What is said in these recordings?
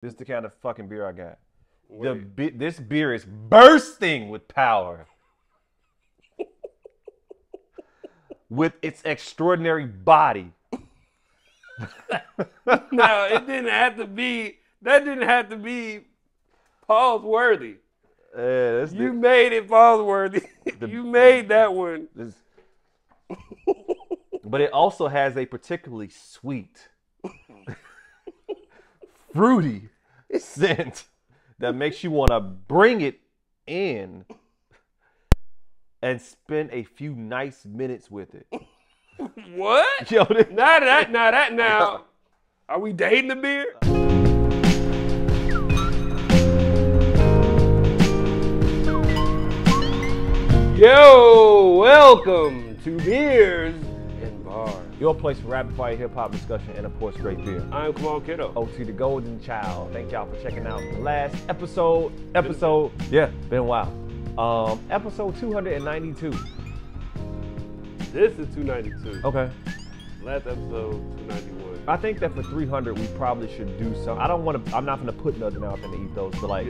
This is the kind of fucking beer I got. Wait. This beer is bursting with power. With its extraordinary body. No, it didn't have to be. That didn't have to be pause worthy. You made it pause worthy. You made that one. But it also has a particularly sweet, fruity scent that makes you want to bring it in and spend a few nice minutes with it. What? Yo, Now. Are we dating the beer? Yo, welcome to Beers Bars. Your place for rapid fire hip hop discussion and of course great beer. I'm Kamala Kiddo. OT the Golden Child. Thank y'all for checking out the last episode. Yeah, been a while. Episode 292. This is 292. Okay. Last episode 291. I think that for 300 we probably should do something. I'm not gonna put nothing out in the ethos, but like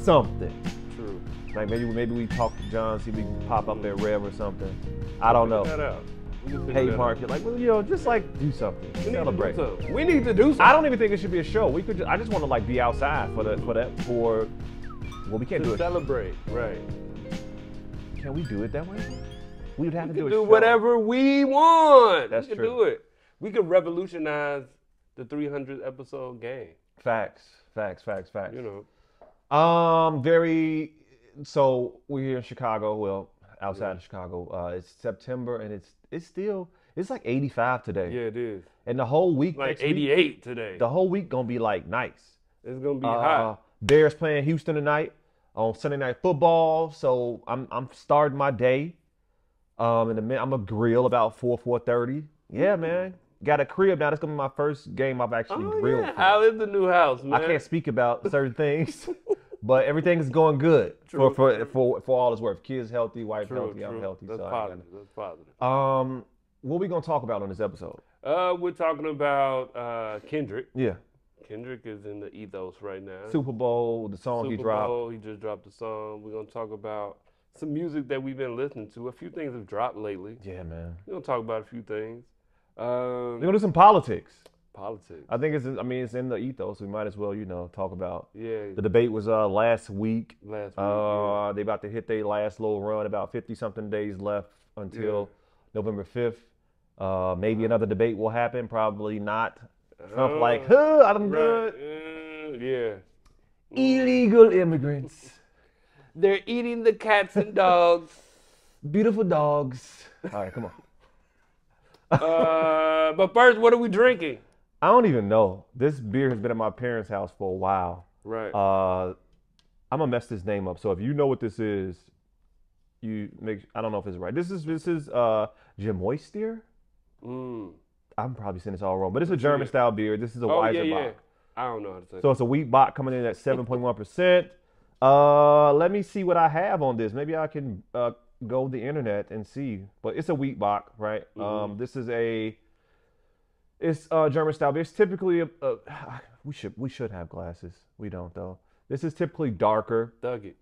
something. True. Like maybe we talk to John, see if we can pop up at Rev or something. I don't know. That out. Hey Mark, like, well, just like do something. Celebrate. We need to do something. I don't even think it should be a show. We could. I just want to like be outside for well, we can't do it. Celebrate, right? Can we do it that way? We would have to do do whatever we want. That's we true. Do it. We could revolutionize the 300 episode game. Facts. You know. So we're here in Chicago. Well, outside of Chicago. It's September and it's like 85 today. Yeah, it is. And the whole week like 88 today. The whole week gonna be like nice. It's gonna be hot. Bears playing Houston tonight on Sunday Night Football. So I'm starting my day. In a minute, I'm gonna grill about 4:30. Yeah, man. Got a crib now. That's gonna be my first game I've actually grilled. Yeah. How is the new house, man? I can't speak about certain things, but everything is going good for all it's worth. Kids healthy, wife healthy, I'm healthy. That's so positive. That's positive. What are we gonna talk about on this episode? We're talking about Kendrick. Yeah. Kendrick is in the ethos right now. Super Bowl, the song he dropped. Super Bowl, he just dropped the song. We're gonna talk about some music that we've been listening to. A few things have dropped lately. Yeah, man. We're gonna talk about a few things. We're gonna do some politics. Politics. I think it's in the ethos. We might as well, talk about. Yeah. The debate was last week. They about to hit their last little run. About 50-something days left until November 5th. Maybe another debate will happen. Probably not. Trump I'm good. Yeah. Illegal immigrants. They're eating the cats and dogs. Beautiful dogs. All right, come on. But first, what are we drinking? I don't even know. This beer has been at my parents' house for a while. Right. I'm gonna mess this name up. So if you know what this is, I don't know if it's right. This is Gmoastier. I'm probably saying this all wrong, but it's a German style beer. This is a Weisser Bock. I don't know how to say. So it's a wheat Bock coming in at 7.1%. Let me see what I have on this. Maybe I can go the internet and see. But it's a wheat Bock, right? This is it's German style beer. It's typically we should have glasses. We don't though. This is typically darker. Dug it.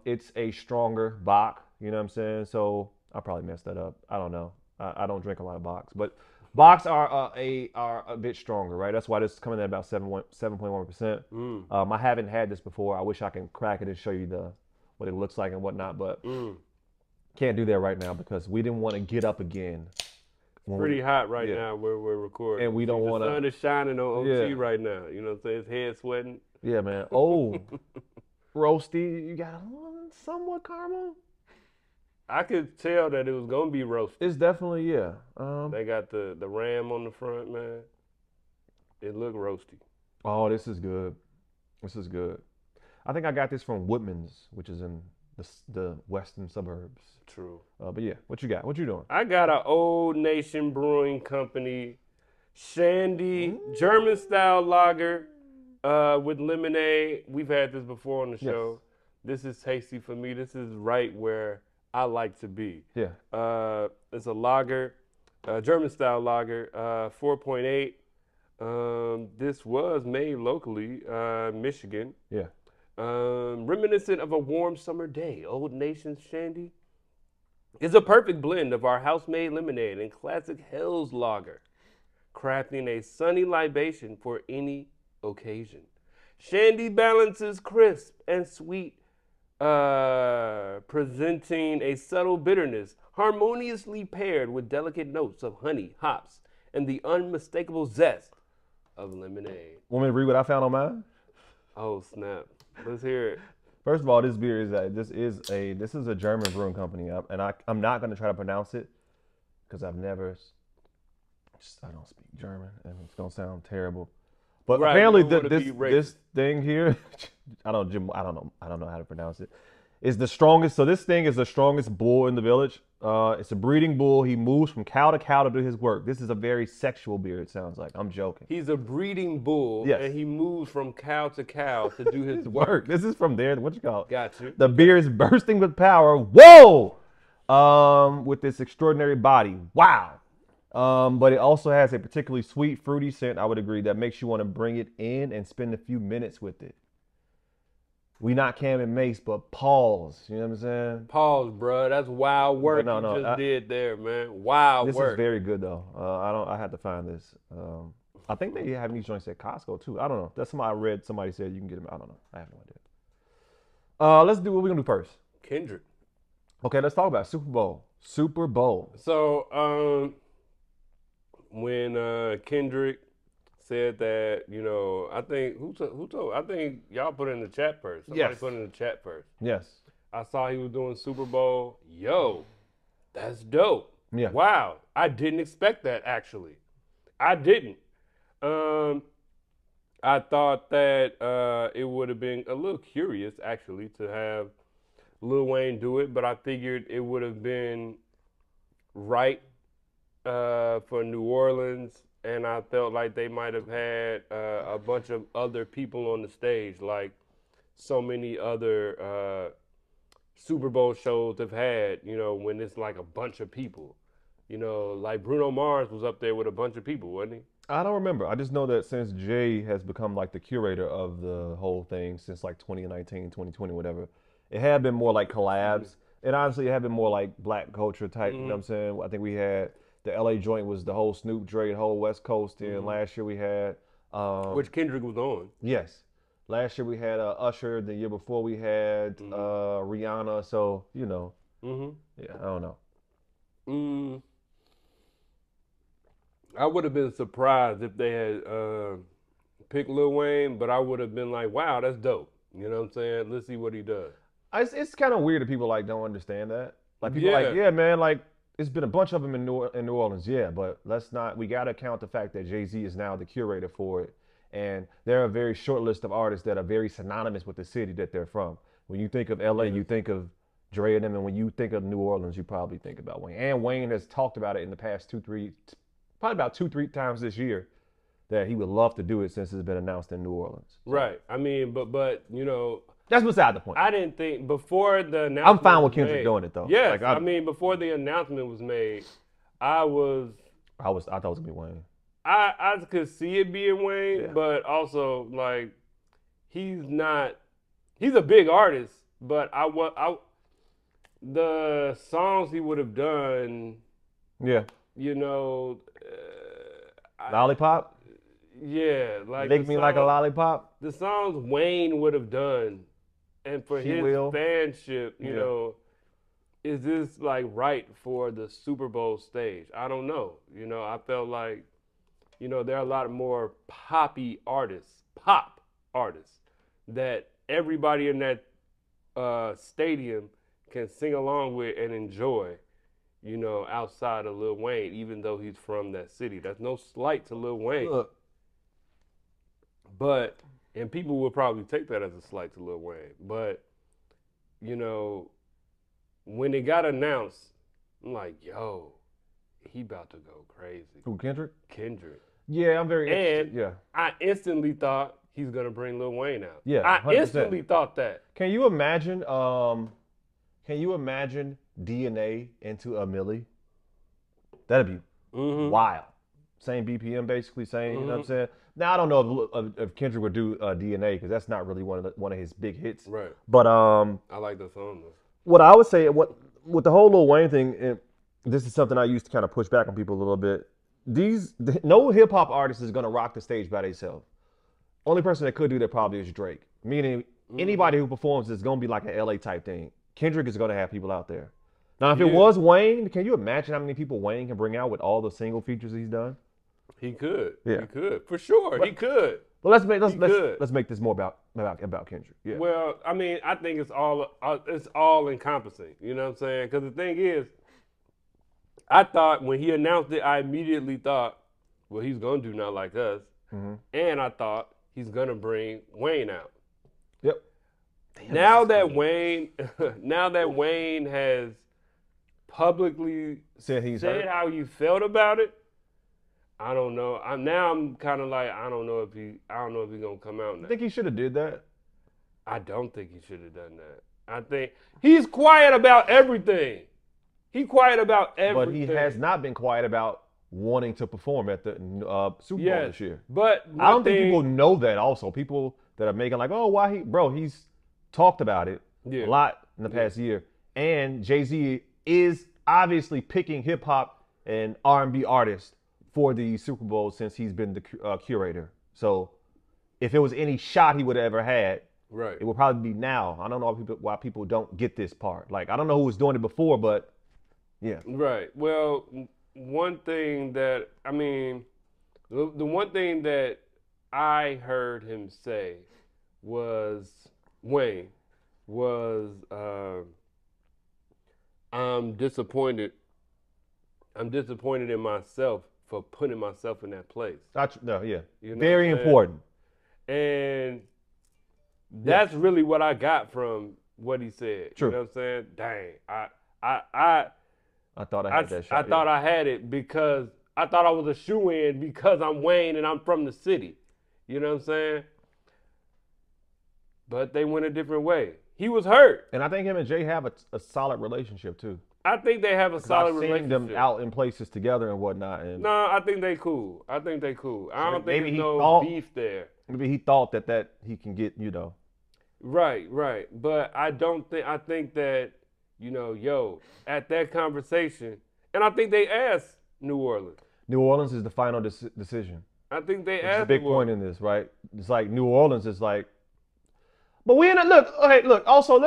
It's a stronger Bock. You know what I'm saying? So I probably messed that up. I don't know. I don't drink a lot of Bocks, but Bocks are a bit stronger, right? That's why this is coming in at about 7.1%. I haven't had this before. I wish I can crack it and show you what it looks like and whatnot, but can't do that right now because we didn't want to get up again. It's pretty hot right now where we're recording. And we don't want to. The sun is shining on OT right now. You know what I'm saying? His head sweating. Yeah, man. Oh, roasty. You got somewhat caramel. I could tell that it was gonna be roasted. It's definitely they got the ram on the front, man. It looked roasty. Oh, this is good. This is good. I think I got this from Woodman's, which is in the western suburbs. True. But yeah, what you got? What you doing? I got an Old Nation Brewing Company Shandy German style lager with lemonade. We've had this before on the show. This is tasty for me. This is right where I like to be. Yeah. It's a lager, German style lager, 4.8. This was made locally, Michigan. Yeah. Reminiscent of a warm summer day, Old Nation's Shandy is a perfect blend of our house-made lemonade and classic Hell's Lager, crafting a sunny libation for any occasion. Shandy balances crisp and sweet, presenting a subtle bitterness, harmoniously paired with delicate notes of honey, hops, and the unmistakable zest of lemonade. Want me to read what I found on mine? Oh snap! Let's hear it. First of all, this beer is this is a German brewing company, and I'm not going to try to pronounce it because I don't speak German, and it's going to sound terrible. But Right, apparently, you don't wanna be racist. this thing here, I don't know how to pronounce it. Is the strongest. So this thing is the strongest bull in the village. It's a breeding bull. He moves from cow to cow to do his work. This is a very sexual beer. It sounds like. I'm joking. He's a breeding bull, Yes. and he moves from cow to cow to do his work. Work. This is from there. What you call it? Got you. The beer is bursting with power. Whoa! With this extraordinary body. Wow. But it also has a particularly sweet, fruity scent, I would agree, that makes you want to bring it in and spend a few minutes with it. We not Cam and Mace, but pause. You know what I'm saying? Pause, bro. That's wild work No, you just did there, man. Wild This work. is very good though. I had to find this. I think they have these joints at Costco too. I don't know. That's somebody I read. Somebody said you can get them. I don't know. I have no idea. Let's do what we're gonna do first. Kendrick. Okay, let's talk about it. Super Bowl. Super Bowl. So, when Kendrick said that, I think who told? I think y'all put it in the chat first. Somebody Yes. put it in the chat first. Yes. I saw he was doing Super Bowl. Yo, that's dope. Yeah. Wow, I didn't expect that actually. I didn't. I thought that it would have been a little curious actually to have Lil Wayne do it, but I figured it would have been right for New Orleans, and I felt like they might have had a bunch of other people on the stage, like so many other Super Bowl shows have had, when it's like a bunch of people. Like Bruno Mars was up there with a bunch of people, wasn't he? I don't remember. I just know that since Jay has become like the curator of the whole thing since like 2019, 2020, whatever, it had been more like collabs. And honestly, it had been more like black culture type. You know what I'm saying? I think we had the LA joint was the whole Snoop Dre, the whole West Coast. And last year we had. Which Kendrick was on. Yes. Last year we had Usher. The year before we had Rihanna. So, yeah, I don't know. I would have been surprised if they had picked Lil Wayne, but I would have been like, wow, that's dope. You know what I'm saying? Let's see what he does. It's kind of weird that people like don't understand that. Like people like, yeah, man, like it's been a bunch of them in New Orleans, yeah, but we got to count the fact that Jay-Z is now the curator for it. And there are a very short list of artists that are very synonymous with the city that they're from. When you think of LA, you think of Dre and them, and when you think of New Orleans, you probably think about Wayne. And Wayne has talked about it in the past probably about 2-3 times this year that he would love to do it since it's been announced in New Orleans. So. Right. I mean, but that's beside the point. I didn't think before the announcement. I'm fine with Kendrick doing it though. Yes. I mean, before the announcement was made, I thought it was gonna be Wayne. I could see it being Wayne, Yeah. but also like he's a big artist, but the songs he would have done. Yeah. Lollipop? Yeah, like Lick me like a lollipop? The songs Wayne would have done, and for his fanship, is this like right for the Super Bowl stage? I don't know. I felt like, there are a lot more pop artists that everybody in that stadium can sing along with and enjoy. Outside of Lil Wayne, even though he's from that city. That's no slight to Lil Wayne. Look. And people will probably take that as a slight to Lil Wayne. But, when it got announced, I'm like, yo, he about to go crazy. Who, Kendrick? Kendrick. Yeah, I'm very interested. And yeah. I instantly thought he's going to bring Lil Wayne out. Yeah, I 100%. instantly thought that. Can you imagine DNA into a Millie? That'd be wild. same BPM, basically same. You know what I'm saying? Now I don't know if Kendrick would do DNA because that's not really one of his big hits. Right. But I like the song though. what I would say, with the whole Lil Wayne thing, and this is something I used to kind of push back on people a little bit. No hip hop artist is gonna rock the stage by themselves. Only person that could do that probably is Drake. Meaning anybody who performs is gonna be like an LA type thing. Kendrick is gonna have people out there. Now, if it was Wayne, can you imagine how many people Wayne can bring out with all the single features he's done? He could. Yeah. He could. For sure. He could. Well, let's make this more about Kendrick. Yeah. Well, I mean, I think it's all encompassing. You know what I'm saying? Because the thing is, I thought when he announced it, I immediately thought, well, he's gonna do Not Like Us, and I thought he's gonna bring Wayne out. Yep. Damn, now that Wayne has publicly said how he felt about it, I don't know. I'm kind of like, I don't know if he's gonna come out now. I think he should have did that. I don't think he should have done that. I think he's quiet about everything. He's quiet about everything. But he has not been quiet about wanting to perform at the Super Bowl this year. But I don't think people know that also. People that are making like, oh, he's talked about it a lot in the past year. And Jay-Z is obviously picking hip hop and R&B artists for the Super Bowl since he's been the curator. So if it was any shot he would have ever had, it would probably be now. I don't know why people don't get this part. Like, I don't know who was doing it before, but yeah. Right. Well, one thing that, I mean, the one thing that I heard him say was, Wayne, was, I'm disappointed in myself for putting myself in that place. You know, very important. And that's really what I got from what he said. True. You know what I'm saying? Dang. I thought I had that shot. I thought I had it because I thought I was a shoe-in because I'm Wayne and I'm from the city. You know what I'm saying? But they went a different way. He was hurt. And I think him and Jay have a solid relationship too. I think they have a solid relationship. I've seen them out in places together and whatnot. And no, I think they cool. I don't think there's no beef there. Maybe he thought that he can get, you know. Right. But I think that, you know, at that conversation, and I think they asked New Orleans. New Orleans is the final decision. I think they asked. It's a big point in this, right? It's like New Orleans is like, but we in a look. Also,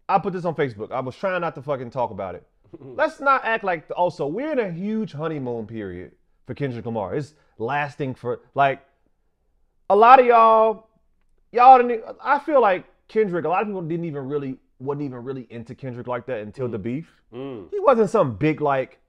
I put this on Facebook. I was trying not to fucking talk about it. Let's not act like. Also, we're in a huge honeymoon period for Kendrick Lamar. It's lasting for like a lot of y'all didn't. I feel like Kendrick. A lot of people wasn't even really into Kendrick like that until the beef. He wasn't some big like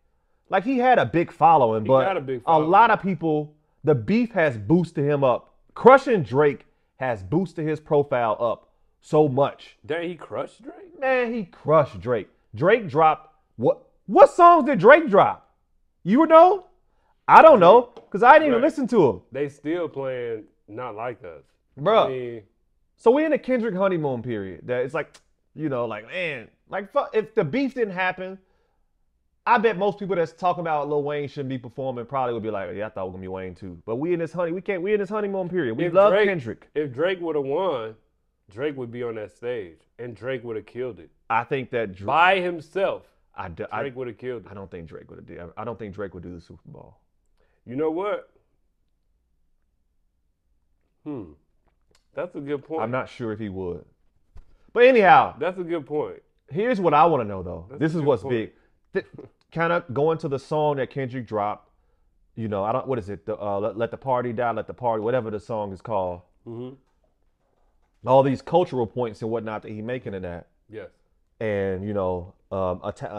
he had a big following, but a lot of people. The beef has boosted him up. Crushing Drake has boosted his profile up so much. Dang, he crushed Drake? Man, he crushed Drake. Drake dropped what songs did Drake drop? You know? I don't know, because I didn't even listen to him. They still playing Not Like Us. Bro. I mean, so we're in a Kendrick honeymoon period. That it's like, you know, like, man, like if the beef didn't happen, I bet most people that's talking about Lil Wayne shouldn't be performing probably would be like, yeah, I thought it was gonna be Wayne too. But we in this honeymoon period. We love Kendrick. If Drake would have won, Drake would be on that stage, and Drake would have killed it. I think that by himself, Drake would have killed it. I don't think Drake would have. I don't think Drake would do the Super Bowl. You know what? That's a good point. I'm not sure if he would. But anyhow, that's a good point. Here's what I want to know though. This is what's big. Kind of going to the song that Kendrick dropped. You know, what is it? Let the party die, let the party, whatever the song is called. All these cultural points and whatnot that he's making in that. Yes. And, you know,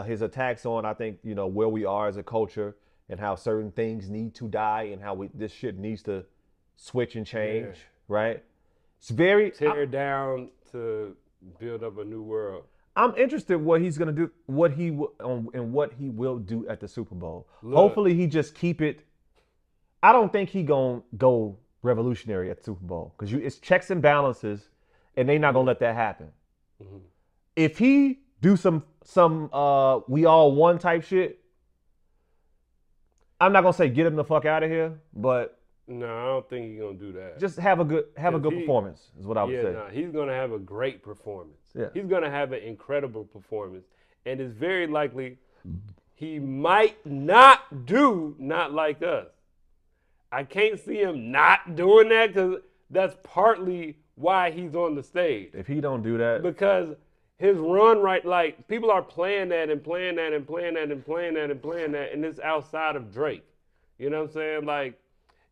his attacks on, I think, you know, where we are as a culture and how certain things need to die and how this shit needs to switch and change, right? It's very... Tear down to build up a new world. I'm interested what he's gonna do, what he will do at the Super Bowl. Hopefully he just keep it. I don't think he gonna go revolutionary at the Super Bowl because it's checks and balances, and they not gonna let that happen. If he do some we all one type shit, I'm not gonna say get him the fuck out of here, but No, I don't think he's gonna do that. just have a good performance is what I would say. Nah, he's gonna have a great performance. Yeah. He's gonna have an incredible performance, and it's very likely he might not do Not Like Us. I can't see him not doing that because that's partly why he's on the stage. If he don't do that, Because his run right, like people are playing that and playing that and playing that and playing that and playing that, and it's outside of Drake. You know what I'm saying? Like,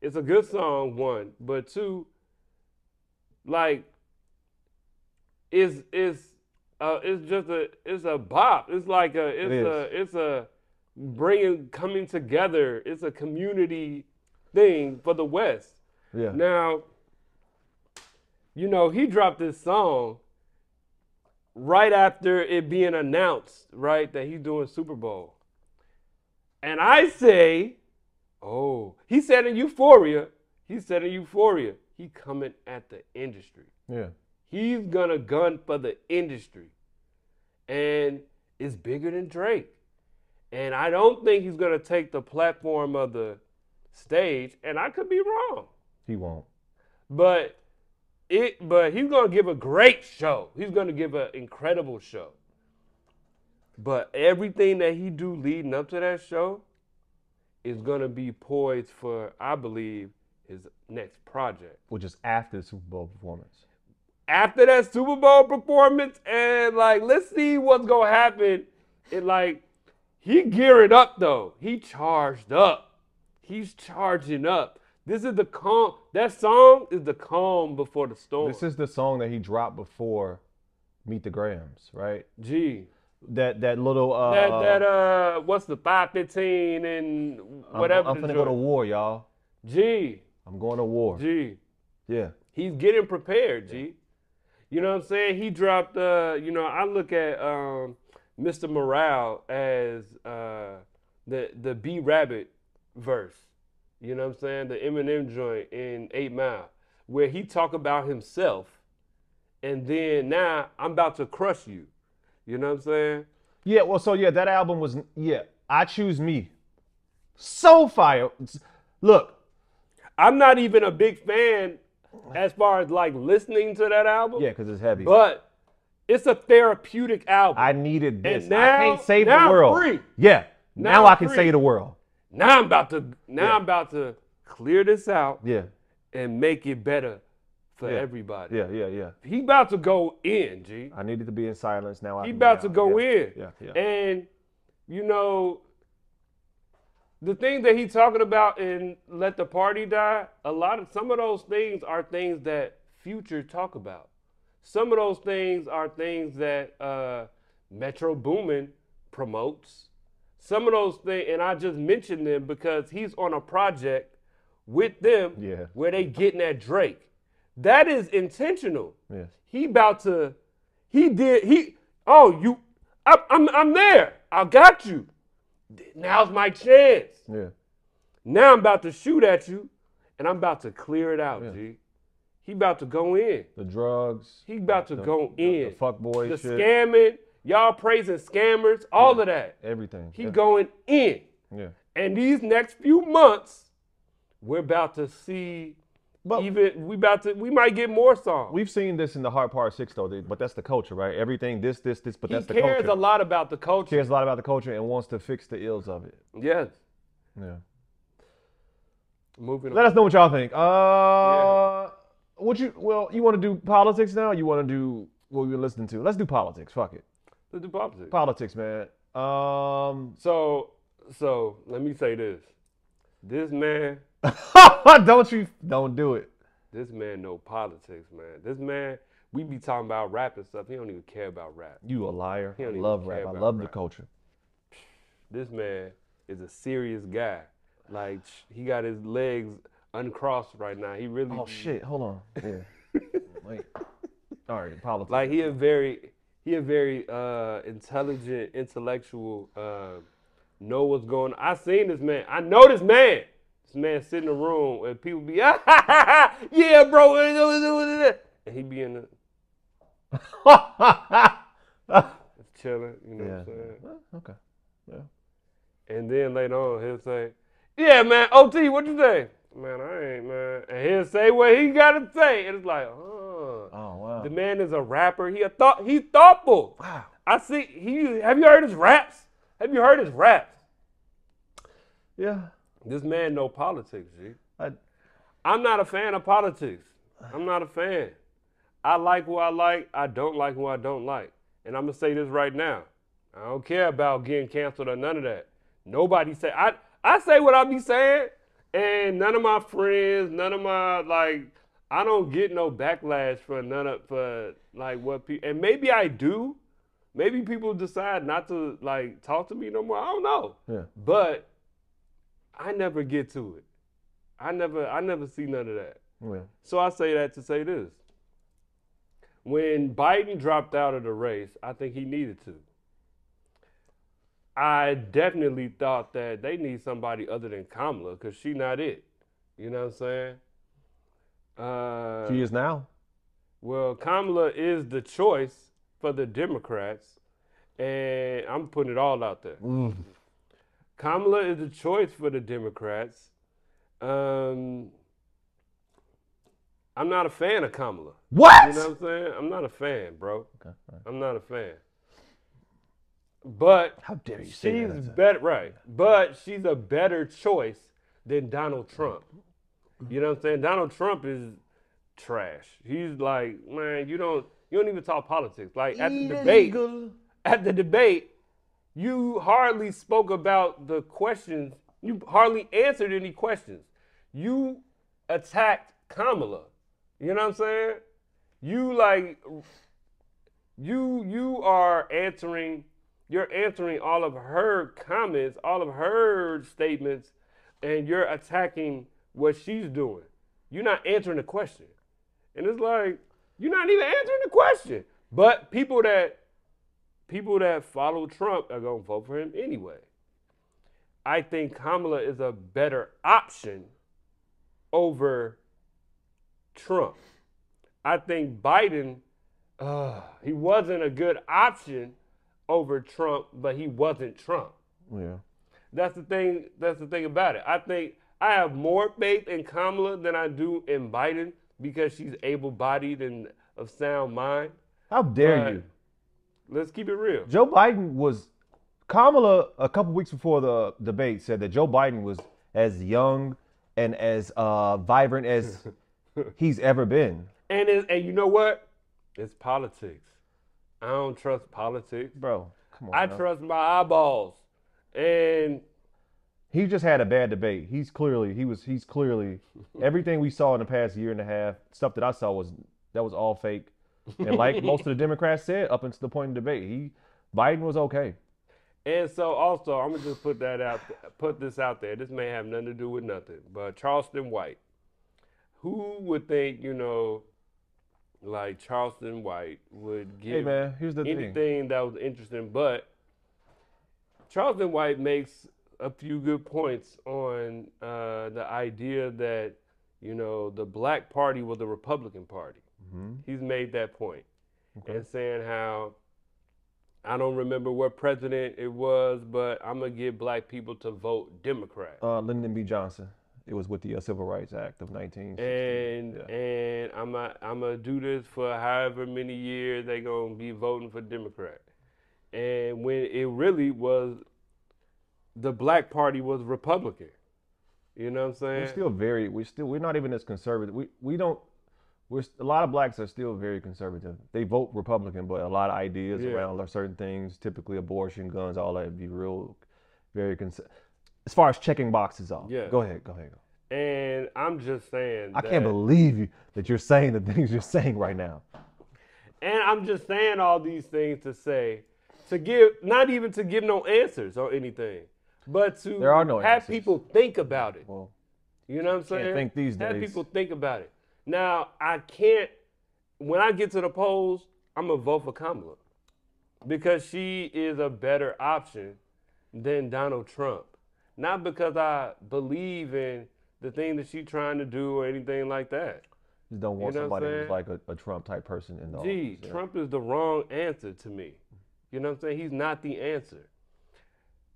it's a good song, one, but two, like, it's a bop. It's like it's a coming together. It's a community thing for the West. yeah. Now, you know, he dropped this song right after it being announced, right, that he's doing Super Bowl. And I say, oh, he said in Euphoria, he coming at the industry. Yeah. He's gonna gun for the industry. And it's bigger than Drake. And I don't think he's gonna take the platform of the stage, and I could be wrong. He won't. But he's gonna give a great show. He's gonna give an incredible show. But everything that he do leading up to that show is gonna be poised for, I believe, his next project. Which is after the Super Bowl performance. After that Super Bowl performance, and like, let's see what's gonna happen. He gearing up though. He charged up. He's charging up. This is the calm. That song is the calm before the storm. This is the song that he dropped before Meet the Grahams, right? Gee. That little What's the 515 and whatever. I'm finna go to war, y'all. Gee. I'm going to war. Gee. Yeah. He's getting prepared, G. You know what I'm saying? He dropped I look at Mr. Morale as the B Rabbit verse. You know what I'm saying? The Eminem joint in 8 Mile, where he talk about himself, and then now I'm about to crush you. You know what I'm saying? Yeah, well, so yeah, that album was, I Choose Me. So fire. Look. I'm not even a big fan as far as like listening to that album. Yeah, because it's heavy. But it's a therapeutic album. I needed this. And now, I can't save the now world. I'm free. Yeah. Now I can free. save the world. Now I'm about to clear this out. Yeah. And make it better for Yeah. everybody. Yeah. He about to go in, G. I needed to be in silence. Now He about to go in. in. Yeah. And you know, the things that he's talking about in Let the Party Die, some of those things are things that Future talk about. Some of those things are things that Metro Boomin promotes. Some of those things, and I just mentioned them because he's on a project with them where they getting at Drake. That is intentional. Yeah. I'm there. I got you. Now's my chance. Yeah. Now I'm about to shoot at you, and I'm about to clear it out, G. He about to go in. The drugs. He about to go in. The fuckboy the shit. Scamming. Y'all praising scammers. All of that. Everything. He going in. Yeah. And these next few months, we're about to see. We might get more songs. We've seen this in the Hard Part 6 though, but that's the culture, right? Everything, this, but that's the culture. He cares a lot about the culture. Cares a lot about the culture and wants to fix the ills of it. Yes. Yeah. Moving on. Let us know what y'all think. You want to do politics now? Or you want to do what we've been listening to? Let's do politics. Fuck it. Let's do politics. Politics, man. So let me say this. This man. Don't do it. This man know politics, man. This man, we be talking about rap and stuff. He don't even care about rap. You a liar. He I don't love even rap. care I about love rap. the culture. This man is a serious guy. Like, he got his legs uncrossed right now. He really. Oh shit! Hold on. Yeah. Wait. All right. Politics. Like, he a very intelligent, intellectual. Know what's going on. I seen this man. I know this man. This man sit in a room and people be, yeah, bro. And he be in the. Chilling, you know what I'm saying? Okay. Yeah. And then later on, he'll say, Yeah, man. OT, what you say? Man, I ain't, man. And he'll say what he gotta say. And it's like, Oh wow. the man is a rapper. He's thoughtful. Wow. I see have you heard his raps? Have you heard his raps? Yeah. This man know politics, G. I, I'm not a fan of politics. I'm not a fan. I like who I like. I don't like who I don't like. And I'm gonna say this right now. I don't care about getting canceled or none of that. Nobody say I say what I be saying, and none of my friends, none of my I don't get no backlash for what people, and maybe I do. Maybe people decide not to talk to me no more. I don't know. yeah. But I never get to it. I never see none of that. Yeah. So I say that to say this. When Biden dropped out of the race, I think he needed to. I definitely thought that they need somebody other than Kamala because she's not it. You know what I'm saying? She is now. Well, Kamala is the choice for the Democrats, and I'm putting it all out there. Kamala is the choice for the Democrats. I'm not a fan of Kamala. What? You know what I'm saying? I'm not a fan, bro. Okay. Right. I'm not a fan. But How dare you say that? she's better, right? But she's a better choice than Donald Trump. You know what I'm saying? Donald Trump is trash. He's like, man, you don't even talk politics. Like at the debate, you hardly spoke about the questions. You hardly answered any questions. You attacked Kamala. You know what I'm saying? You're answering all of her comments, all of her statements, and you're attacking what she's doing. You're not answering the question. And it's like, you're not even answering the question. But people that follow Trump are gonna vote for him anyway. I think Kamala is a better option over Trump. I think Biden, he wasn't a good option over Trump, but he wasn't Trump. Yeah. That's the thing about it. I think I have more faith in Kamala than I do in Biden because she's able-bodied and of sound mind. How dare you? Let's keep it real. Joe Biden was Kamala a couple weeks before the debate said that Joe Biden was as young and as vibrant as he's ever been. And you know what? It's politics. I don't trust politics. Bro, come on. I trust my eyeballs. And he just had a bad debate. He's clearly everything we saw in the past year and a half, stuff that I saw was all fake. And like most of the Democrats said, up until the point of debate, Biden was okay. And so also, I'm gonna just put this out there. This may have nothing to do with nothing, but Charleston White. Who would think, like Charleston White would give here's the anything that was interesting? But Charleston White makes a few good points on the idea that, the Black Party was the Republican Party. Mm-hmm. He's made that point. Okay. And saying how, I don't remember what president it was, but I'm going to get black people to vote Democrat. Lyndon B. Johnson. It was with the Civil Rights Act of 1960. And I'm going to do this for however many years they're going to be voting for Democrat. And when it really was, the Black Party was Republican. You know what I'm saying? We're not even as conservative. A lot of blacks are still very conservative. They vote Republican, but a lot of ideas around certain things, typically abortion, guns, all that, be real, very conservative. As far as checking boxes off. Yeah. Go ahead. And I'm just saying I can't believe that you're saying the things you're saying right now. And I'm just saying all these things not even to give no answers or anything, but to have answers. people think about it. Well, you know what I'm saying? Can't think these days. Have people think about it. Now, when I get to the polls, I'm going to vote for Kamala because she is a better option than Donald Trump. Not because I believe in the thing that she's trying to do or anything like that. You don't want somebody who's like a Trump-type person in the office. Yeah. Trump is the wrong answer to me. You know what I'm saying? He's not the answer.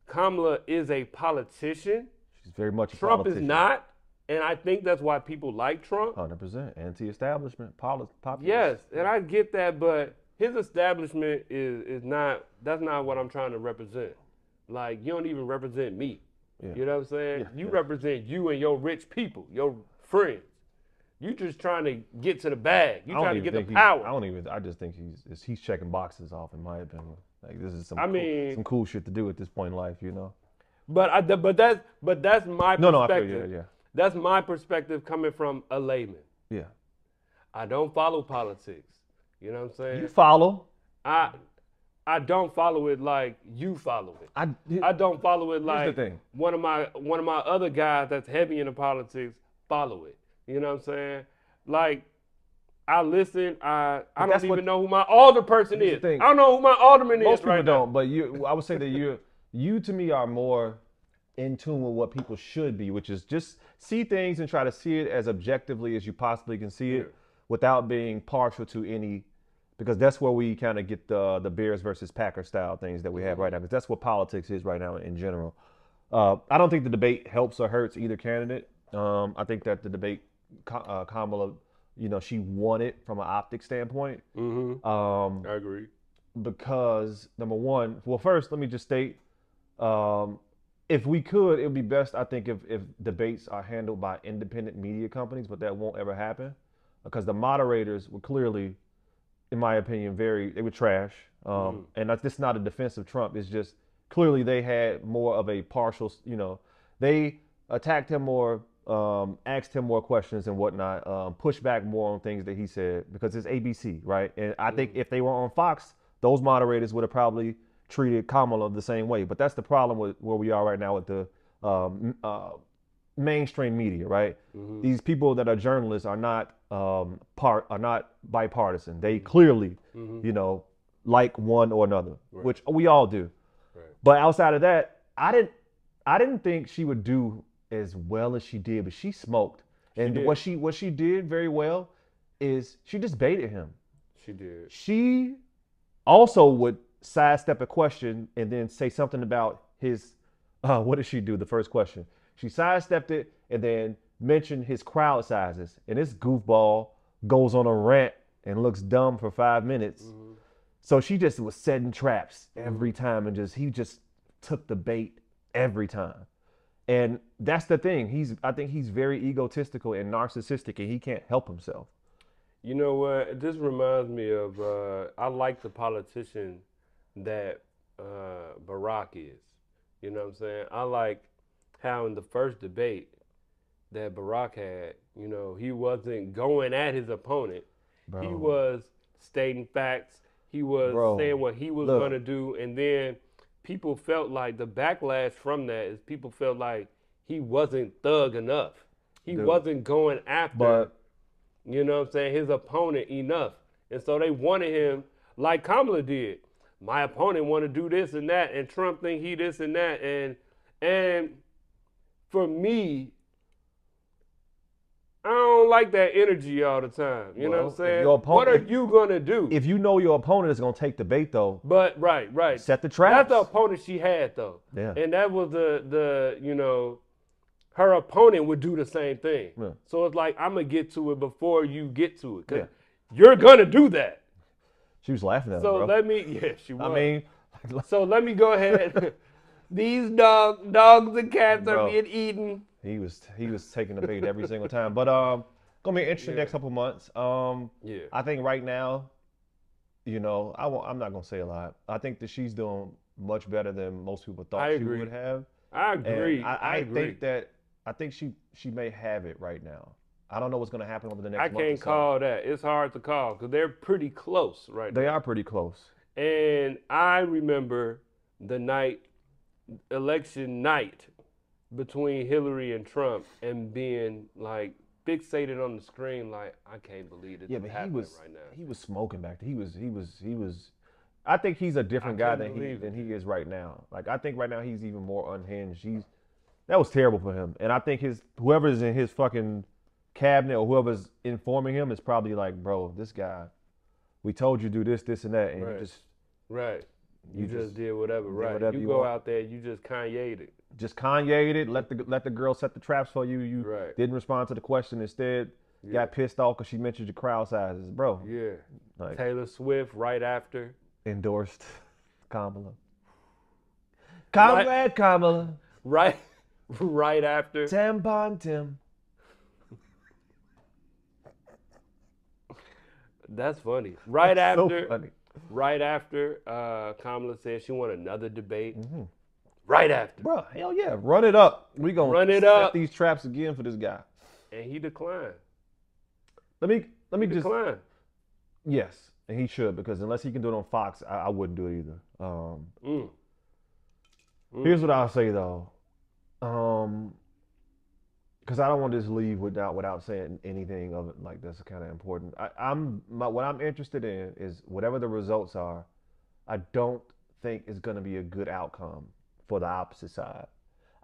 Kamala is a politician. He's very much a Trump is politician. not, and I think that's why people like Trump. 100% anti-establishment, populist. Yes, and I get that, but his establishment is not. That's not what I'm trying to represent. Like, you don't even represent me. Yeah. You know what I'm saying? Yeah, You yeah. represent you and your rich people, your friends. You just trying to get to the bag. You trying to get the power. I just think he's checking boxes off, in my opinion. Like, this is some cool shit to do at this point in life, you know. But that's my perspective. No, I feel you. Yeah. That's my perspective coming from a layman. Yeah. I don't follow politics. You know what I'm saying? You follow. I don't follow it like you follow it. I don't follow it like the thing. one of my other guys that's heavy into politics follow it. You know what I'm saying? Like, I listen. I don't even know who my alder person is. I don't know who my alderman Most is right now. people don't, but I would say that you to me are more in tune with what people should be, which is just see things and try to see it as objectively as you possibly can see it, without being partial to any, because that's where we kind of get the Bears versus Packers style things that we have right now, because that's what politics is right now in general. I don't think the debate helps or hurts either candidate. I think that the debate, Kamala, she won it from an optic standpoint. I agree. Because number one, well, first let me just state, if we could, it would be best, I think, if debates are handled by independent media companies, but that won't ever happen because the moderators were clearly, in my opinion, they were trash. And that's just not a defense of Trump. It's just clearly they had more of a partial, they attacked him more, asked him more questions and whatnot, pushed back more on things that he said because it's ABC, right? And I think if they were on Fox, those moderators would have probably treated Kamala the same way. But that's the problem with where we are right now with the mainstream media, right? These people that are journalists are not bipartisan. They clearly, like one or another, which we all do. Right. But outside of that, I didn't think she would do as well as she did, but she smoked. And what she did very well is she just baited him. She did. She also would sidestep a question and then say something about his, what did she do? The first question. She sidestepped it and then mentioned his crowd sizes. And this goofball goes on a rant and looks dumb for 5 minutes. So she just was setting traps every time and he just took the bait every time. And that's the thing. I think he's very egotistical and narcissistic and he can't help himself. You know what? This reminds me of, I like the politician that Barack is. You know what I'm saying? I like how in the first debate that Barack had, he wasn't going at his opponent. Bro. He was stating facts. He was saying what he was going to do. And then people felt like the backlash from that is people felt like he wasn't thug enough. He wasn't going after, you know what I'm saying, his opponent enough. And so they wanted him like Kamala did. My opponent want to do this and that, and Trump think he this and that. And for me, I don't like that energy all the time. You know what I'm saying? What are you going to do? If you know your opponent is going to take the bait, though. But, right. Set the traps. That's the opponent she had, though. Yeah. And that was her opponent would do the same thing. Yeah. So it's like, I'm going to get to it before you get to it. Because you're going to do that. She was laughing at him, bro. She was. I mean. So let me go ahead. These dogs and cats are being eaten. He was taking the bait every single time. But gonna be interesting next couple months. I think right now, I'm not gonna say a lot. I think that she's doing much better than most people thought she would have. I agree. I think she may have it right now. I don't know what's gonna happen over the next month. I can't call that. It's hard to call because they're pretty close right now. They are pretty close. And I remember the election night between Hillary and Trump and being like fixated on the screen like, I can't believe it. Yeah, but right now. He was smoking back then. He was I think he's a different guy than he is right now. Like, I think right now he's even more unhinged. That was terrible for him. And I think whoever's in his fucking cabinet or whoever's informing him is probably like, bro, this guy, we told you do this, this, and that, and you just You just did whatever, right? You go out there, you just Kanye'd it. just Kanye'd it. Let the girl set the traps for you. You Right. didn't respond to the question. Instead, got pissed off because she mentioned your crowd sizes, bro. Yeah. Like, Taylor Swift right after. endorsed Kamala. Comrade Kamala. Right after. Tampon Tim. That's funny. Right after. So funny. Right after Kamala said she want another debate. Right after. Bro, hell yeah. Run it up. We gonna Run it set up. these traps again for this guy. And he declined. Let me just Declined. yes, and he should, because unless he can do it on Fox, I wouldn't do it either. Here's what I'll say though, because I don't want to just leave without saying anything of it like that's kind of important. What I'm interested in is whatever the results are. I don't think it's going to be a good outcome for the opposite side.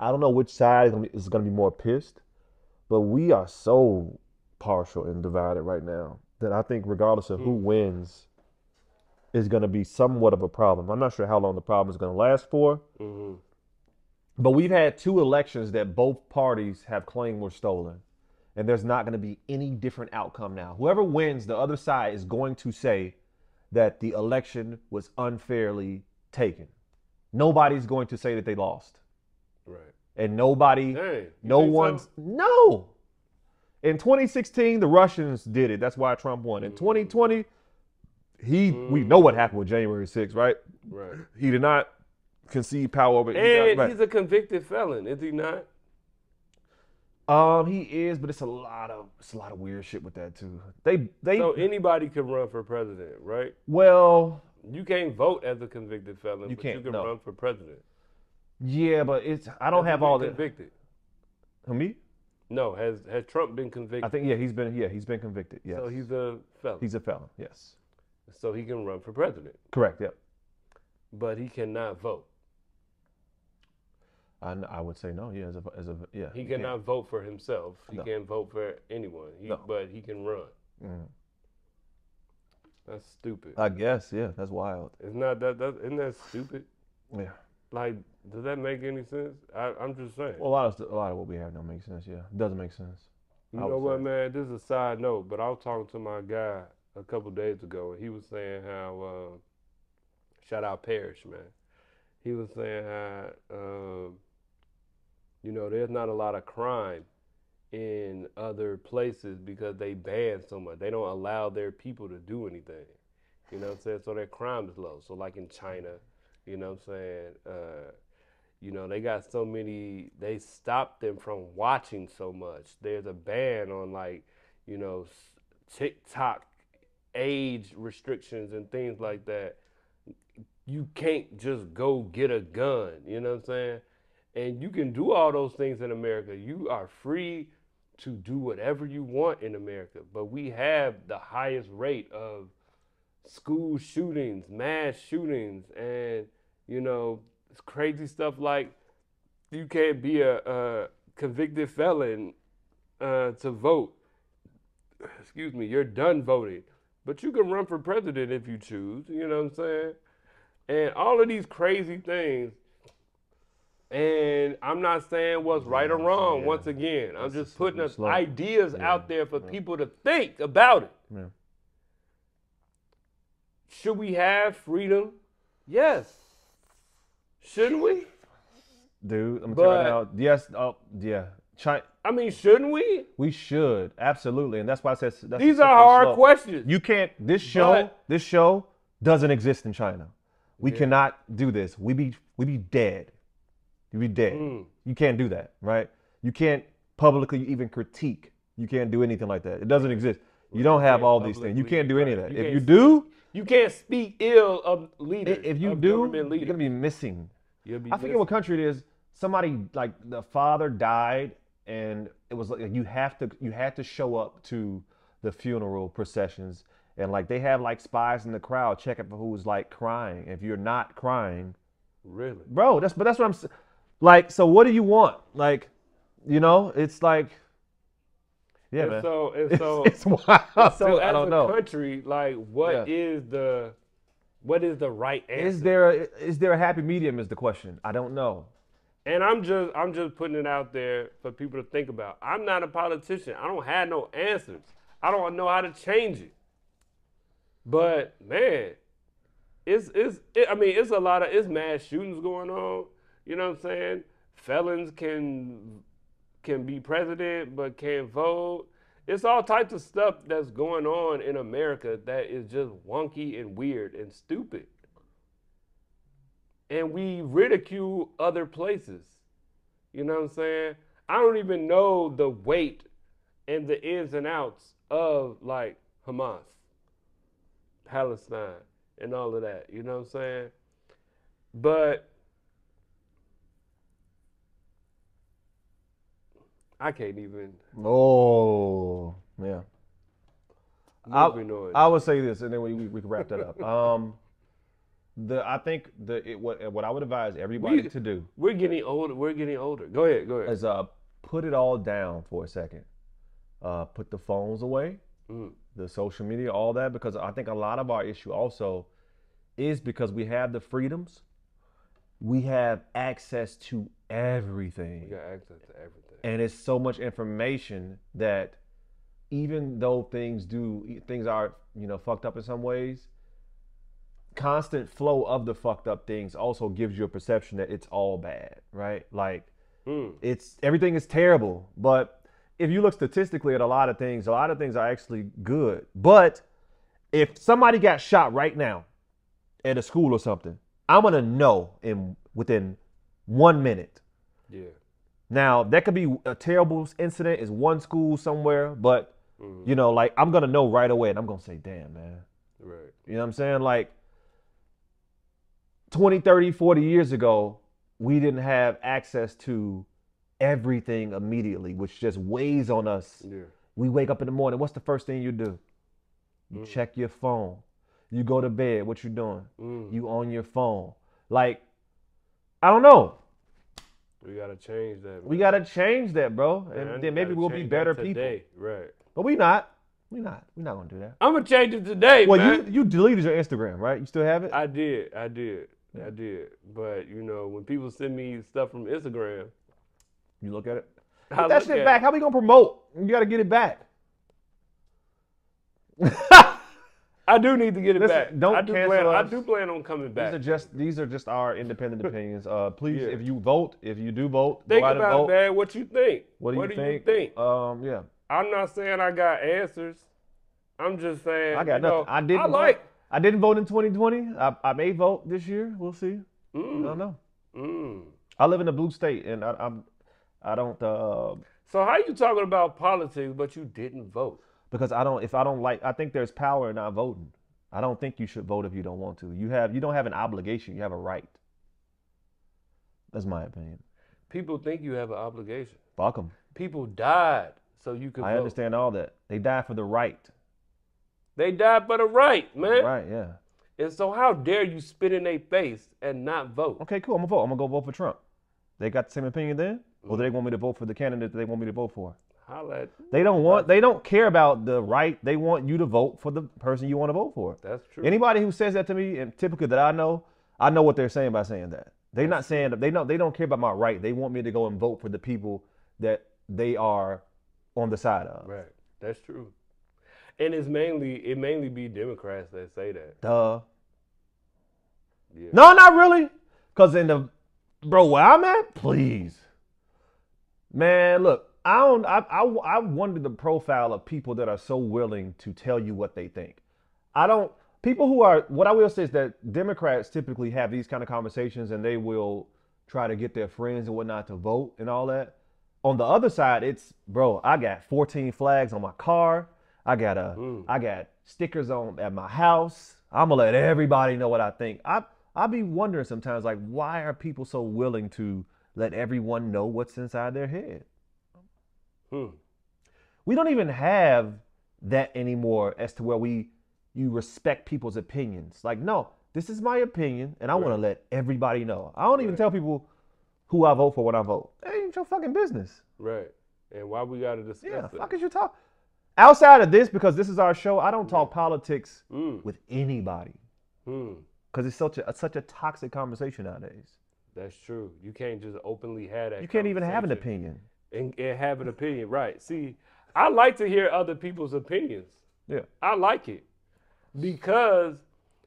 I don't know which side is going to be more pissed, but we are so partial and divided right now that I think regardless of who wins is going to be somewhat of a problem. I'm not sure how long the problem is going to last for, but we've had 2 elections that both parties have claimed were stolen, and there's not going to be any different outcome now. Whoever wins, the other side is going to say that the election was unfairly taken. Nobody's going to say that they lost. Right. And nobody, Dang, no one's, so? no. In 2016, the Russians did it. That's why Trump won. In 2020, we know what happened with January 6th, right? Right. He did not concede power over. And he's a convicted felon, is he not? He is, but it's a lot of weird shit with that too. They So anybody can run for president, right? well, You can't vote as a convicted felon, You but can't, you can no. run for president. yeah, but I don't Has have he all been the convicted. Who, me? No, has Trump been convicted? I think he's been convicted. Yes. So he's a felon. He's a felon. Yes. So he can run for president, Correct. Yep. but he cannot vote. I would say no. Yeah. Yeah. He cannot vote for himself. He No. can't vote for anyone. No. But he can run. Mhm. That's stupid. I guess. Yeah. That's wild. It's not that. Isn't that stupid? Yeah. Like, does that make any sense? I'm just saying. Well, a lot of what we have don't make sense. Yeah. It doesn't make sense. You know what, man? This is a side note, but I was talking to my guy a couple days ago, and he was saying how, shout out Parrish, man. He was saying how, there's not a lot of crime in other places because they ban so much. They don't allow their people to do anything. You know what I'm saying? So their crime is low. So like in China, you know what I'm saying? They got so many, they stopped them from watching so much. There's a ban on TikTok age restrictions and things like that. You can't just go get a gun, you know what I'm saying? And you can do all those things in America. You are free to do whatever you want in America. But we have the highest rate of school shootings, mass shootings, and, it's crazy stuff like you can't be a convicted felon to vote. Excuse me, you're done voting. But you can run for president if you choose, you know what I'm saying? And all of these crazy things. And I'm not saying what's right or wrong, once again. I'm just putting ideas out there for people to think about it. Yeah. Should we have freedom? Yes. Shouldn't we? Dude, I'm telling you right now. Yes. Oh, yeah. Shouldn't we? We should, absolutely, and that's why I said these are hard questions. You can't. This show doesn't exist in China. We cannot do this. We be dead. You be dead. You can't do that, right? You can't publicly even critique. You can't do anything like that. It doesn't exist. You don't have all these things. You can't do any of that. If you do, you can't speak ill of leaders. If you do, you're gonna be missing. I forget what country it is. Somebody, like, the father died, and it was like you had to show up to the funeral processions, and like they have like spies in the crowd checking for who's like crying. If you're not crying, really, bro, that's what I'm like. So what do you want? Like, it's like, yeah, and man. So it's wild. So I don't as know. a country, like, what is the right answer? Is there a happy medium? Is the question. I don't know. And I'm just putting it out there for people to think about. I'm not a politician. I don't have no answers. I don't know how to change it. But man, it's a lot of mass shootings going on. You know what I'm saying? Felons can be president but can't vote. It's all types of stuff that's going on in America that is just wonky and weird and stupid. And we ridicule other places. You know what I'm saying? I don't even know the weight and the ins and outs of like Hamas, Palestine, and all of that. You know what I'm saying? But I can't even. Oh, yeah. Moving on. I would say this, and then we can wrap that up. I think what I would advise everybody to do. We're getting older. Go ahead. Is put it all down for a second. Put the phones away, the social media, all that, because I think a lot of our issue also is because we have the freedoms. We have access to everything. We got access to everything. And it's so much information that even though things are, fucked up in some ways, constant flow of the fucked up things also gives you a perception that it's all bad, right? Like everything is terrible. But if you look statistically at a lot of things are actually good. But if somebody got shot right now at a school or something, I'm gonna know within 1 minute. Yeah. Now, that could be a terrible incident. It's one school somewhere, but, I'm going to know right away, and I'm going to say, damn, man. Right. You know what I'm saying? Like, 20, 30, 40 years ago, we didn't have access to everything immediately, which just weighs on us. Yeah. We wake up in the morning. What's the first thing you do? You check your phone. You go to bed. What you doing? You on your phone. Like, I don't know. We gotta change that. Man. We gotta change that, bro. Man, and then maybe we'll be better people. Right. But we're not gonna do that. I'm gonna change it today, well, man. you deleted your Instagram, right? You still have it? I did. But when people send me stuff from Instagram, you look at it. Get that shit back. How we gonna promote? You gotta get it back. I do need to get it back. Don't cancel us. I do plan on coming back. These are just our independent opinions. Please, if you do vote, think go out about and vote. man. What you think? What do you think? Yeah. I'm not saying I got answers. I'm just saying I got nothing. I didn't vote in 2020. I may vote this year. We'll see. I don't know. I live in a blue state, and I don't. So how you talking about politics, but you didn't vote? Because I think there's power in not voting. I don't think you should vote if you don't want to. You don't have an obligation. You have a right. That's my opinion. People think you have an obligation. Fuck them. People died so you could vote. I understand all that. They died for the right. They died for the right, man. Right, yeah. And so how dare you spit in their face and not vote? Okay, cool. I'm gonna vote. I'm gonna go vote for Trump. They got the same opinion then? Or do they want me to vote for the candidate that they want me to vote for? They don't care about the right. They want you to vote for the person you want to vote for. That's true. Anybody who says that to me, and typically that I know what they're saying by saying that. They're not saying that they don't care about my right. They want me to go and vote for the people that they are on the side of. Right. That's true. And it mainly be Democrats that say that. Duh. Yeah. No, not really. Cause where I'm at, please. Man, look. I wonder the profile of people that are so willing to tell you what they think. What I will say is that Democrats typically have these kind of conversations and they will try to get their friends and whatnot to vote and all that. On the other side, I got 14 flags on my car. I got stickers on at my house. I'm gonna let everybody know what I think. I be wondering sometimes, like, why are people so willing to let everyone know what's inside their head? We don't even have that anymore as to where you respect people's opinions. Like, no, this is my opinion, and I want to let everybody know. I don't even tell people who I vote for when I vote. That ain't your fucking business. Right. And why we got to discuss it? Yeah, fuck is you talk? Outside of this, because this is our show, I don't talk politics with anybody. Because it's such a toxic conversation nowadays. That's true. You can't just openly have that. You can't even have an conversation opinion. and have an opinion, right? See, I like to hear other people's opinions. Yeah. I like it because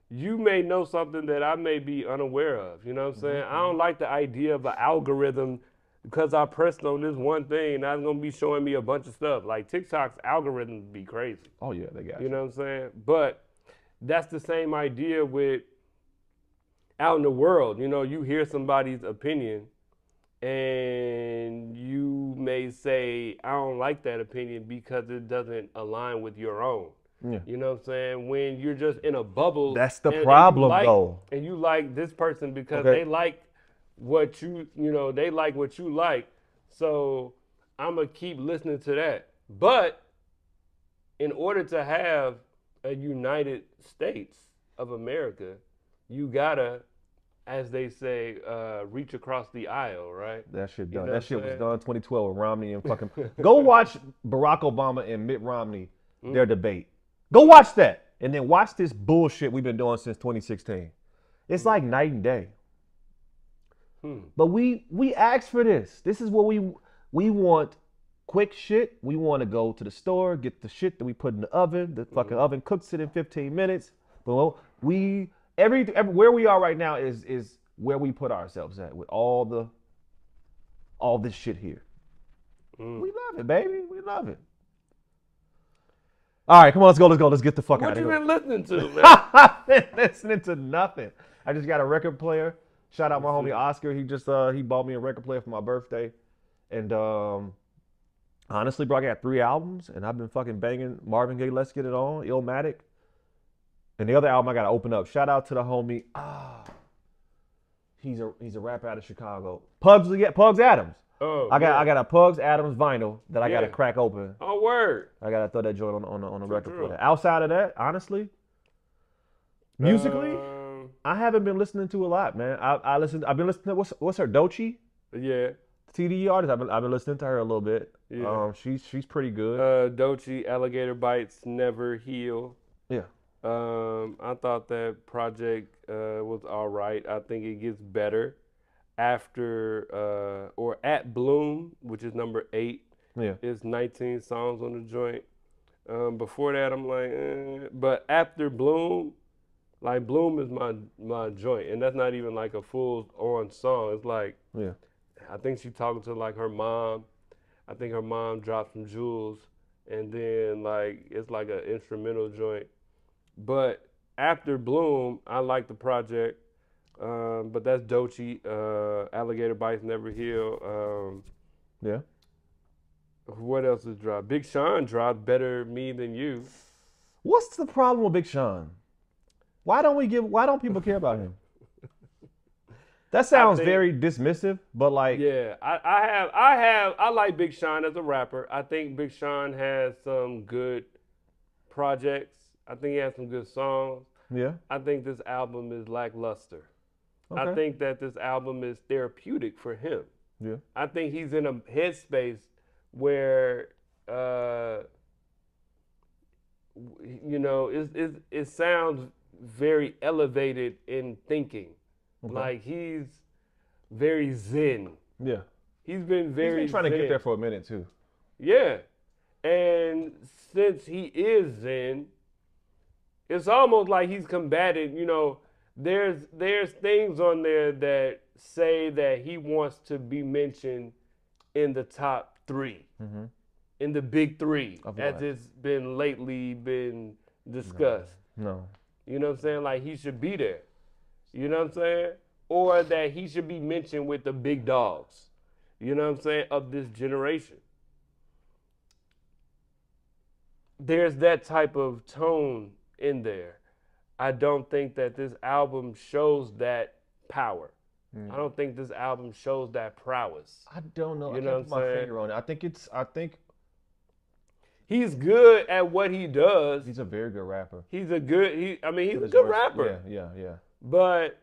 you may know something that I may be unaware of. You know what I'm saying? I don't like the idea of an algorithm because I pressed on this one thing, now it's gonna be showing me a bunch of stuff. Like TikTok's algorithms be crazy. Oh yeah, they got You know what I'm saying? But that's the same idea with out in the world. You know, you hear somebody's opinion and you may say, I don't like that opinion because it doesn't align with your own. Yeah. You know what I'm saying? When you're just in a bubble. That's the problem, though. And you like this person because Okay. they like what they like what you like. So I'm going to keep listening to that. But in order to have a United States of America, you got to, as they say, reach across the aisle, right? That shit You done. know That what shit I'm was saying? done 2012 with Romney and fucking. Go watch Barack Obama and Mitt Romney, their debate. Go watch that. And then watch this bullshit we've been doing since 2016. It's like night and day. But we asked for this. This is what we want. Quick shit. We want to go to the store, get the shit that we put in the oven. The fucking oven cooks it in 15 minutes. But where we are right now is where we put ourselves at with all this shit here. We love it, baby. We love it. All right, come on, let's go. Let's get the fuck out What of you here. been listening to, man? I've been listening to nothing. I just got a record player. Shout out my homie Oscar. He just he bought me a record player for my birthday. And honestly, bro, I got 3 albums and I've been fucking banging Marvin Gaye, Let's Get It On, Illmatic. And the other album I gotta open up. Shout out to the homie. He's a rapper out of Chicago. Pugs Adams. Oh, I got a Pugs Adams vinyl that I gotta Yeah. crack open. Oh, word. I gotta throw that joint on the record true. player. Outside of that, honestly, musically, I haven't been listening to a lot, man. I've been listening to what's her Doechii, Yeah. TDE artist. I've been listening to her a little bit. Yeah. She's pretty good. Doechii, Alligator Bites, Never Heal. Yeah. I thought that project was all right. I think it gets better after or at Bloom, which is number 8. Yeah. It's 19 songs on the joint. Before that, I'm like, but after Bloom, like Bloom is my joint, and that's not even like a full on song. It's like, Yeah. I think she's talking to like her mom. I think her mom dropped some jewels, and then like it's like an instrumental joint. But after Bloom, I like the project. But that's Doechii, Alligator Bites, Never Heal. Yeah. What else is dropped? Big Sean dropped Better Me Than You. What's the problem with Big Sean? Why don't people care about him? That sounds very dismissive, but like, Yeah, I like Big Sean as a rapper. I think Big Sean has some good projects. I think he has some good songs. yeah. I think this album is lackluster. I Okay. think that this album is therapeutic for him. Yeah. I think he's in a headspace where, it sounds very elevated in thinking. Okay. Like he's very zen. Yeah. He's been very He's been trying to get zen. there for a minute too. Yeah. And since he is zen, it's almost like he's combated, there's things on there that say that he wants to be mentioned in the top 3. Mm-hmm. In the big 3, Of as what? it's been lately been discussed. No. You know what I'm saying? Like he should be there. You know what I'm saying? Or that he should be mentioned with the big dogs. You know what I'm saying? Of this generation. There's that type of tone in there. I don't think that this album shows that power. I don't think this album shows that prowess. I don't know. You I know can't what put I'm my saying? finger on it. I think He's good at what he does. he's a very good rapper. He's a good His good verse- rapper. Yeah. But,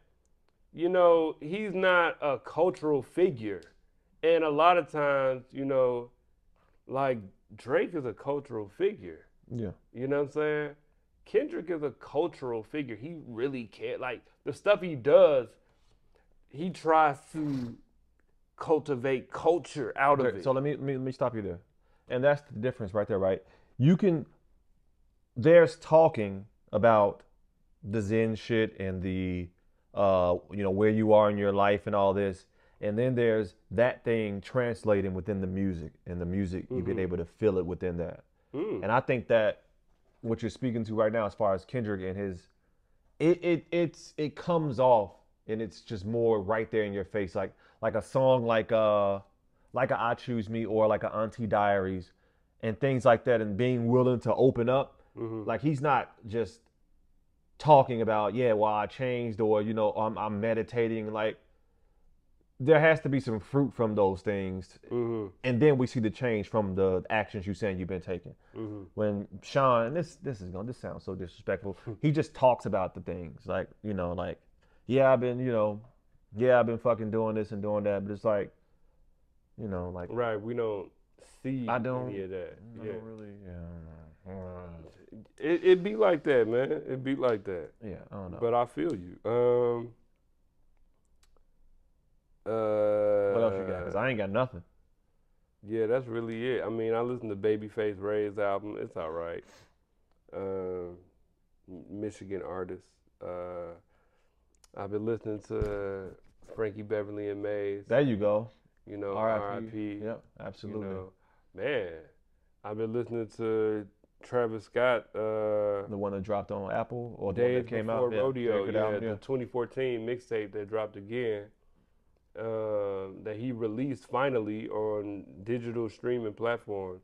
he's not a cultural figure. And a lot of times, like Drake is a cultural figure. Yeah. You know what I'm saying? Kendrick is a cultural figure. He really can't. Like, the stuff he does, he tries to cultivate culture out of it. So let me stop you there, and that's the difference right there, right? You can there's talking about the Zen shit and the where you are in your life and all this, and then there's that thing translating within the music, and the music you being able to feel it within that. And I think that what you're speaking to right now, as far as Kendrick and his, it comes off, and it's just more right there in your face, like a song like a I Choose Me or like a Auntie Diaries, and things like that, and being willing to open up. Like he's not just talking about, yeah, well, I changed, or I'm meditating. Like there has to be some fruit from those things, and then we see the change from the actions you saying you've been taking. When Sean, this sounds so disrespectful. He just talks about the things, like like, yeah, I've been fucking doing this and doing that, but it's like, like, right, we don't see I don't any of that. I don't really, It be like that, man. It be like that. yeah, I don't know. But I feel you. What else you got? Because I ain't got nothing. Yeah, that's really it. I mean, I listened to Babyface Ray's album. It's all right. Michigan artist. I've been listening to Frankie Beverly and Maze. There you go. R.I.P. Yep, absolutely. Man, I've been listening to Travis Scott. The one that dropped on Apple, or the one that came out. Rodeo, the 2014 mixtape that dropped again. That he released finally on digital streaming platforms.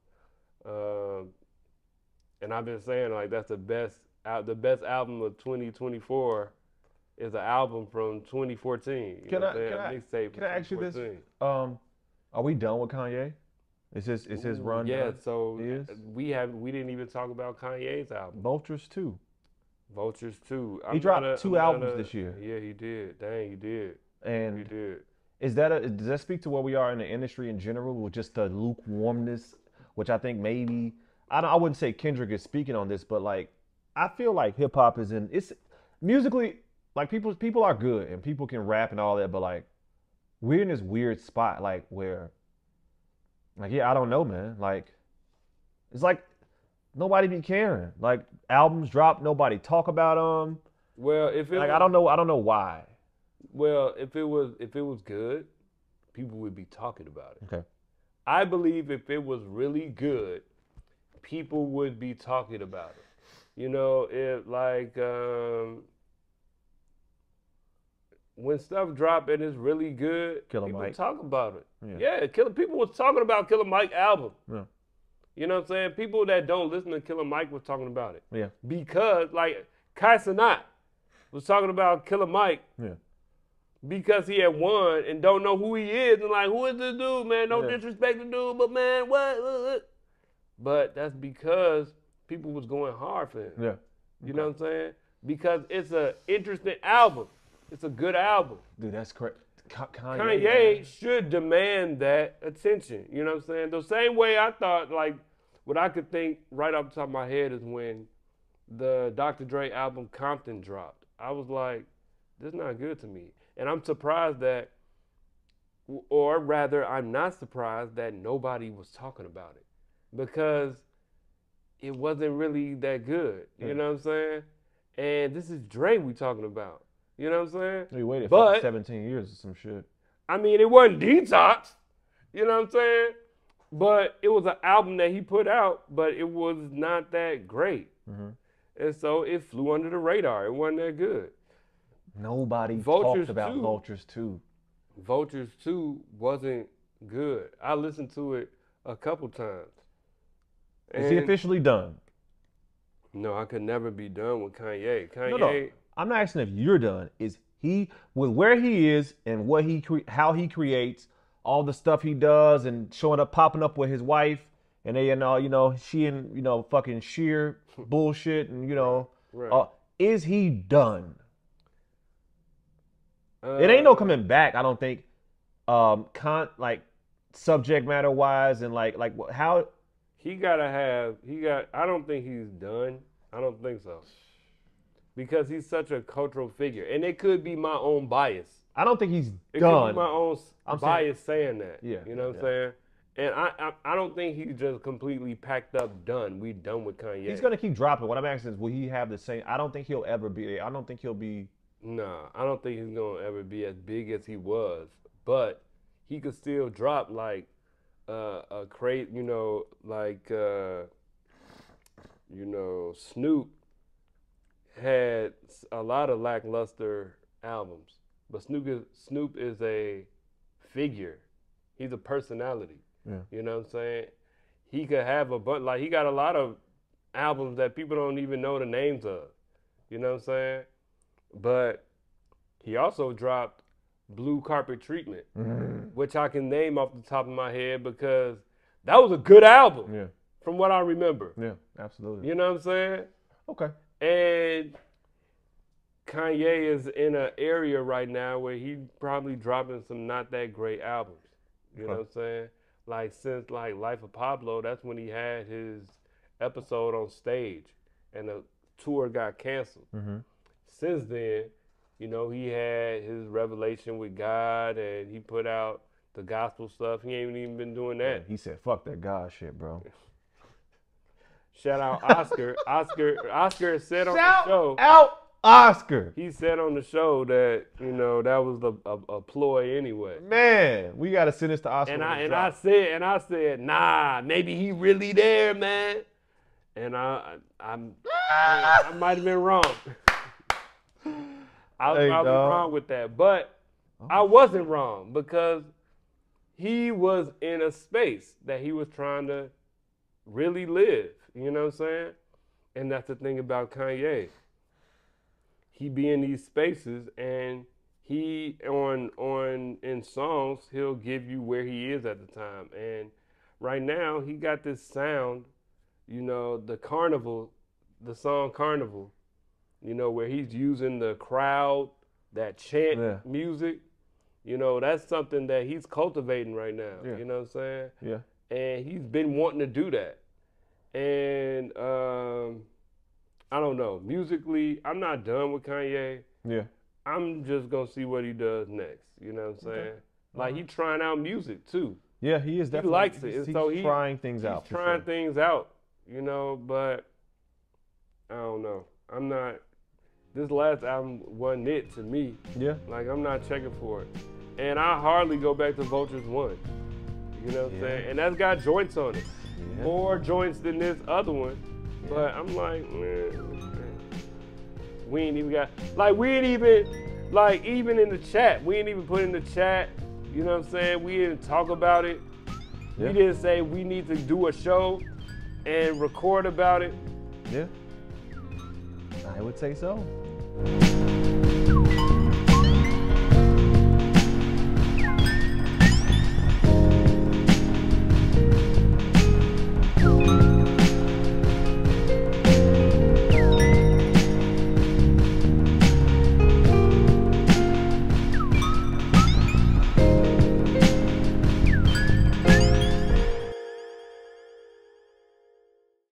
And I've been saying, like, that's the best album of 2024 is an album from 2014. Can I ask you this? Are we done with Kanye? Is his run? Yeah, done? so we didn't even talk about Kanye's album. Vultures 2. Vultures 2. He dropped two albums this year. Yeah, he did. Dang, he did. And he did. Does that speak to where we are in the industry in general, with just the lukewarmness, which I think maybe I wouldn't say Kendrick is speaking on this, but like I feel like hip hop it's musically, like people are good and people can rap and all that, but like we're in this weird spot, like where, like, yeah, I don't know, man. Like it's like nobody be caring. Like albums drop, nobody talk about them. Well, if it like I don't know why. Well, if it was good, people would be talking about it. Okay. I believe if it was really good, people would be talking about it. If like when stuff drop and it's really good, Killer people Mike. talk about it. Yeah, people was talking about Killer Mike album. Yeah. You know what I'm saying? People that don't listen to Killer Mike was talking about it. Yeah. Because like Kai Cenat was talking about Killer Mike. Yeah. Because he had won and don't know who he is, and like, who is this dude, man? No disrespect the dude, but man, what? But that's because people was going hard for him. Yeah. You know what I'm saying? Because it's an interesting album. It's a good album. Dude, that's correct. Kanye should demand that attention. You know what I'm saying? The same way I thought, like, what I could think right off the top of my head is when the Dr. Dre album Compton dropped. I was like, this is not good to me. And I'm surprised that, or rather, I'm not surprised that nobody was talking about it because it wasn't really that good. You know what I'm saying? And this is Dre we talking about. You know what I'm saying? We waited for 17 years or some shit. I mean, it wasn't Detox. You know what I'm saying? But it was an album that he put out, but it was not that great. And so it flew under the radar. It wasn't that good. Nobody talked about Vultures 2. Vultures 2 wasn't good. I listened to it a couple times. Is he officially done? No, I could never be done with Kanye. No. I'm not asking if you're done. Is he, with where he is and what how he creates, all the stuff he does, and showing up, popping up with his wife, and they she and fucking sheer bullshit, and right. Is he done? It ain't no coming back, I don't think. Like subject matter wise, and like how I don't think he's done. I don't think so. because he's such a cultural figure. And it could be my own bias. I don't think he's It done. could be my own bias saying that. Yeah, You know what I'm saying? And I don't think he's just completely packed up, done. We done with Kanye. He's gonna keep dropping. What I'm asking is, will he have the same? I don't think he'll ever be. I don't think he'll be. Nah, I don't think he's gonna ever be as big as he was. But he could still drop like a crate, you know, like Snoop had a lot of lackluster albums, but Snoop is a figure. He's a personality. Yeah. You know what I'm saying? He could have a bunch, like he got a lot of albums that people don't even know the names of. You know what I'm saying? But he also dropped Blue Carpet Treatment, which I can name off the top of my head because that was a good album. Yeah. From what I remember. Yeah, absolutely. You know what I'm saying? Okay. And Kanye is in an area right now where he's probably dropping some not that great albums. You know what I'm saying? Like since like Life of Pablo, that's when he had his episode on stage and the tour got canceled. Since then, you know, he had his revelation with God and he put out the gospel stuff. He ain't even been doing that. Yeah, he said, fuck that God shit, bro. Shout out Oscar. Oscar said on the show. Out Oscar. He said on the show that, you know, that was a ploy anyway. Man, we gotta send this to Oscar. And I said, nah, maybe he really there, man. And I might have been wrong. I was probably wrong with that. But I wasn't wrong because he was in a space that he was trying to really live. You know what I'm saying? And that's the thing about Kanye. He be in these spaces and he in songs, he'll give you where he is at the time. And right now he got this sound, you know, the song Carnival, you know, where he's using the crowd, that chant music. You know, that's something that he's cultivating right now. Yeah. You know what I'm saying? Yeah. And he's been wanting to do that. And I don't know. Musically, I'm not done with Kanye. Yeah. I'm just going to see what he does next. You know what I'm saying? Okay. Like, he's trying out music, too. Yeah, he is definitely. He likes it. He's trying things out. He's trying things out, you know, but I don't know. I'm not. This last album wasn't it to me. Yeah. Like, I'm not checking for it. And I hardly go back to Vultures 1. You know what I'm saying? And that's got joints on it. Yeah. More joints than this other one. Yeah. But I'm like, man, we ain't even got, like, even in the chat, we ain't even put in the chat, you know what I'm saying? We didn't talk about it. Yeah. We didn't say we need to do a show and record about it. Yeah. I would say so.